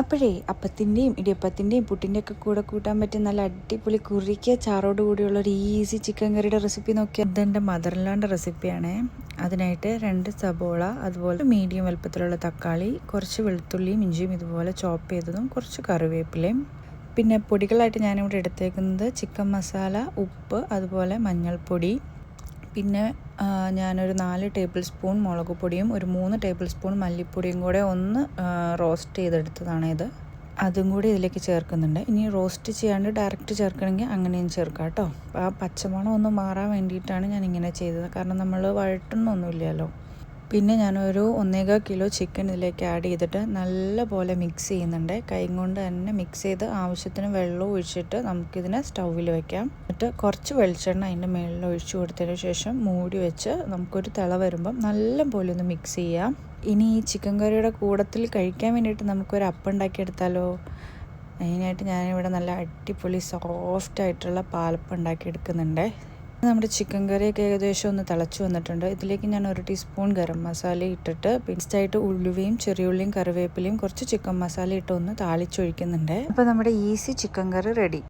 അപ്പോഴേ അപ്പത്തിൻ്റെയും ഇടിയപ്പത്തിൻ്റെയും പുട്ടിൻ്റെയൊക്കെ കൂടെ കൂട്ടാൻ പറ്റിയ നല്ല അടിപൊളി കുറിക്കിയ ചാറോട് കൂടിയുള്ള ഒരു ഈസി ചിക്കൻ കറിയുടെ റെസിപ്പി നോക്കിയാൽ ഇതെൻ്റെ മദർലാൻ്റെ റെസിപ്പിയാണ്. അതിനായിട്ട് 2 സബോള, അതുപോലെ മീഡിയം വലുപ്പത്തിലുള്ള തക്കാളി, കുറച്ച് വെളുത്തുള്ളിയും ഇഞ്ചിയും ഇതുപോലെ ചോപ്പ് ചെയ്തതും, കുറച്ച് കറിവേപ്പിലയും. പിന്നെ പൊടികളായിട്ട് ഞാനിവിടെ എടുത്തേക്കുന്നത് ചിക്കൻ മസാല, ഉപ്പ്, അതുപോലെ മഞ്ഞൾപ്പൊടി, പിന്നെ ഞാനൊരു 4 ടേബിൾ സ്പൂൺ മുളക് പൊടിയും ഒരു 3 ടേബിൾ സ്പൂൺ മല്ലിപ്പൊടിയും കൂടെ ഒന്ന് റോസ്റ്റ് ചെയ്തെടുത്തതാണ് ഇത്. അതും കൂടി ഇതിലേക്ക് ചേർക്കുന്നുണ്ട്. ഇനി റോസ്റ്റ് ചെയ്യാണ്ട് ഡയറക്റ്റ് ചേർക്കണമെങ്കിൽ അങ്ങനെയും ചേർക്കാം കേട്ടോ. ആ പച്ചമണം ഒന്ന് മാറാൻ വേണ്ടിയിട്ടാണ് ഞാനിങ്ങനെ ചെയ്തത്, കാരണം നമ്മൾ വഴട്ടുന്നൊന്നുമില്ലല്ലോ. പിന്നെ ഞാനൊരു 1.25 കിലോ ചിക്കൻ ഇതിലേക്ക് ആഡ് ചെയ്തിട്ട് നല്ലപോലെ മിക്സ് ചെയ്യുന്നുണ്ട്. കൈ കൊണ്ട് തന്നെ മിക്സ് ചെയ്ത് ആവശ്യത്തിന് വെള്ളം ഒഴിച്ചിട്ട് നമുക്കിതിനെ സ്റ്റൗവിൽ വെക്കാം. എന്നിട്ട് കുറച്ച് വെളിച്ചെണ്ണ അതിൻ്റെ മുകളിൽ ഒഴിച്ചു കൊടുത്തതിന് ശേഷം മൂടി വെച്ച് നമുക്കൊരു തിള വരുമ്പം നല്ലപോലെ ഒന്ന് മിക്സ് ചെയ്യാം. ഇനി ഈ ചിക്കൻ കറിയുടെ കൂടത്തിൽ കഴിക്കാൻ വേണ്ടിയിട്ട് നമുക്കൊരു അപ്പം ഉണ്ടാക്കിയെടുത്താലോ. അതിനായിട്ട് ഞാനിവിടെ നല്ല അടിപൊളി സോഫ്റ്റായിട്ടുള്ള പാലപ്പം ഉണ്ടാക്കിയെടുക്കുന്നുണ്ട്. നമ്മുടെ ചിക്കൻ കറിയൊക്കെ ഏകദേശം ഒന്ന് തിളച്ച് വന്നിട്ടുണ്ട്. ഇതിലേക്ക് ഞാൻ 1 ടീസ്പൂൺ ഗരം മസാല ഇട്ടിട്ട് പേസ്റ്റായിട്ട് ഉലുവയും ചെറിയുള്ളിയും കറിവേപ്പിലയും കുറച്ച് ചിക്കൻ മസാല ഇട്ട് ഒന്ന് താളിച്ചൊഴിക്കുന്നുണ്ട്. അപ്പോൾ നമ്മുടെ ഈസി ചിക്കൻ കറി റെഡി.